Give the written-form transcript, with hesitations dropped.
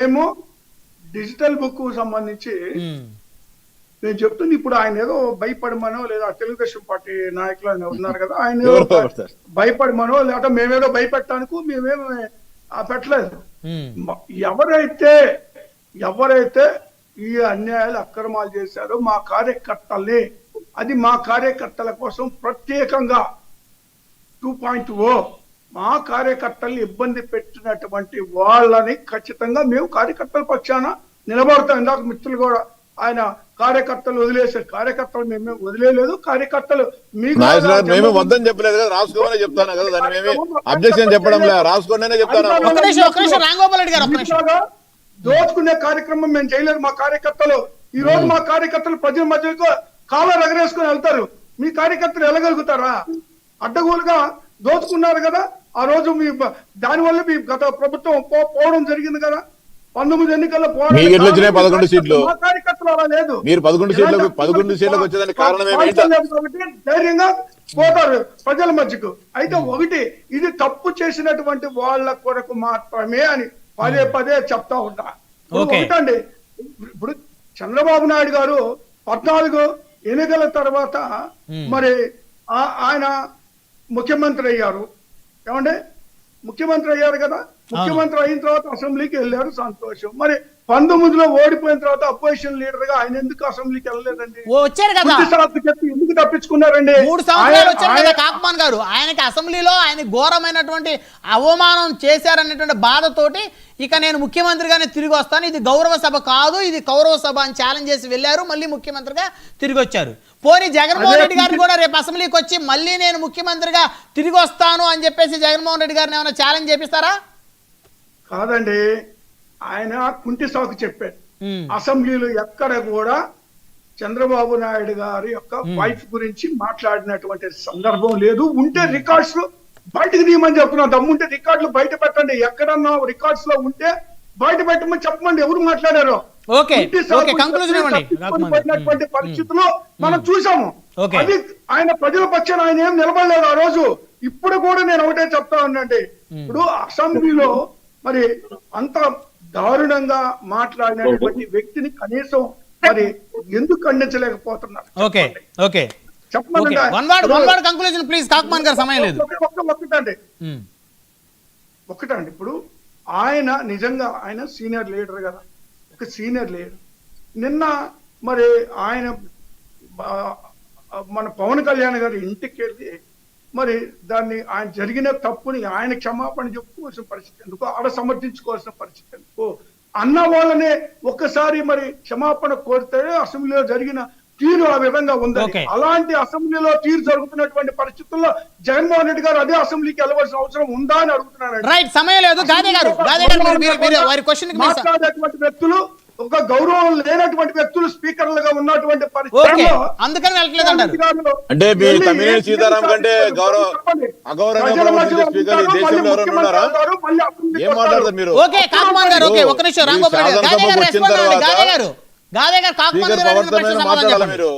ఏమో digital book సంబంధించి నేను చెప్తుంది. ఇప్పుడు ఆయన ఏదో భయపడమనో లేదా తెలుగుదేశం పార్టీ నాయకులు ఆయన ఉన్నారు కదా, ఆయన ఏదో భయపడమనో లేదా మేమేదో భయపెట్టడానికి మేమేమి పెట్టలేదు. ఎవరైతే ఈ అన్యాయాలు అక్రమాలు చేశారో మా కార్యకర్తల్ని, అది మా కార్యకర్తల కోసం ప్రత్యేకంగా 2.0 మా కార్యకర్తల్ని ఇబ్బంది పెట్టినటువంటి వాళ్ళని ఖచ్చితంగా మేము కార్యకర్తల పక్షాన నిలబడతాం. ఇందాక మిత్రులు కూడా ఆయన కార్యకర్తలు వదిలేశారు, కార్యకర్తలు మేము వదిలేదు, కార్యకర్తలు మేము వద్దని చెప్పలేదు కదా, రాసుకోమని చెప్తాను కదా, దాన్ని మేమే అబ్జెక్షన్ చెప్పడం లేదు, రాసుకోండి చెప్తాను. దోచుకునే కార్యక్రమం మేము చేయలేదు. మా కార్యకర్తలు ఈ రోజు మా కార్యకర్తలు ప్రజల మధ్యకు కాలర్ ఎగరేసుకుని వెళ్తారు. మీ కార్యకర్తలు వెళ్ళగలుగుతారా? అడ్డగోలుగా దోచుకున్నారు కదా ఆ రోజు. మీ దానివల్ల మీ గత ప్రభుత్వం పోవడం జరిగింది కదా. 19 ఎన్నికల్లో పోవడం 11 సీట్లు మా కార్యకర్తలు అలా లేదు. మీరు 11 సీట్లకు వచ్చేదానికి కారణం ధైర్యంగా పోతారు ప్రజల మధ్యకు. అయితే ఒకటి, ఇది తప్పు చేసినటువంటి వాళ్ళ కొరకు మాత్రమే అని పదే చెప్తా ఉంటా. ఒకటండి, ఇప్పుడు చంద్రబాబు నాయుడు గారు 14 ఎన్నికల తర్వాత మరి ఆయన ముఖ్యమంత్రి అయ్యారు. ఏమంటే ముఖ్యమంత్రి అయ్యారు కదా, ముఖ్యమంత్రి అయిన తర్వాత అసెంబ్లీకి వెళ్ళారు, సంతోషం. మరి 19లో ఓడిపోయిన తర్వాత అపోజిషన్ లీడర్ గా ఆయన ఎందుకు అసెంబ్లీకి వెళ్ళలేదండి? వచ్చారు కదా, ఎందుకు తప్పించుకున్నారండి? 3 సంవత్సరాలు వచ్చారు కదా కాకమాన్ గారు. ఆయనకి అసెంబ్లీలో ఆయన ఘోరమైనటువంటి అవమానం చేశారనేటువంటి బాధతోటి ఇక నేను ముఖ్యమంత్రిగానే తిరిగి వస్తాను, ఇది గౌరవ సభ కాదు, ఇది కౌరవ సభ అని ఛాలెంజ్ చేసి వెళ్ళారు. మళ్ళీ ముఖ్యమంత్రిగా తిరిగి వచ్చారు. పోనీ జగన్మోహన్ రెడ్డి గారిని కూడా రేపు అసెంబ్లీకి వచ్చి మళ్ళీ నేను ముఖ్యమంత్రిగా తిరిగి వస్తాను అని చెప్పేసి జగన్మోహన్ రెడ్డి గారిని ఏమైనా ఛాలెంజ్ చేపిస్తారా? కాదండి, ఆయన కుంటి సాకు చెప్పారు. అసెంబ్లీలో ఎక్కడ కూడా చంద్రబాబు నాయుడు గారి యొక్క వైఫ్ గురించి మాట్లాడినటువంటి సందర్భం లేదు. ఉంటే రికార్డ్స్ బయటకు తీయమని చెప్తున్నా. దమ్ముంటే రికార్డులు బయట పెట్టండి. ఎక్కడన్నా రికార్డ్స్ లో ఉంటే బయట పెట్టమని చెప్పండి ఎవరు మాట్లాడారో. పరిస్థితుల్లో మనం చూసాము. అది ఆయన ప్రజల పక్షాన ఆయన ఏం నిలబడలేదు ఆ రోజు. ఇప్పుడు కూడా నేను ఒకటే చెప్తా ఉన్నాండి, ఇప్పుడు అసెంబ్లీలో మరి అంత దారుణంగా మాట్లాడినటువంటి వ్యక్తిని కనీసం మరి ఎందుకు ఖండించలేకపోతున్నారు? ఒకటండి, ఇప్పుడు ఆయన నిజంగా ఆయన సీనియర్ లీడర్ కదా, ఒక సీనియర్ లీడర్. నిన్న మరి ఆయన మన పవన్ కళ్యాణ్ గారి ఇంటికి వెళ్ళి మరి దాన్ని ఆయన జరిగిన తప్పుని ఆయన క్షమాపణ చెప్పుకోవాల్సిన పరిస్థితి ఎందుకు, ఆడ సమర్థించుకోవాల్సిన పరిస్థితి ఎందుకు? అన్న వాళ్ళనే ఒక్కసారి మరి క్షమాపణ కోరితే అసెంబ్లీలో జరిగిన తీరు ఆ విధంగా ఉంది. అలాంటి అసెంబ్లీలో తీరు జరుగుతున్నటువంటి పరిస్థితుల్లో జగన్మోహన్ రెడ్డి గారు అదే అసెంబ్లీకి వెళ్ళవలసిన అవసరం ఉందా అని అడుగుతున్నాను. మాట్లాడేటువంటి వ్యక్తులు, ఒక గౌరవం లేనటువంటి వ్యక్తులు స్పీకర్లుగా ఉన్నటువంటి పరిస్థితుల్లో అందుకని వెళ్ళట్లేదు అంటే తమ్మినేని సీతారాం కంటే మాట్లాడాలి మీరు.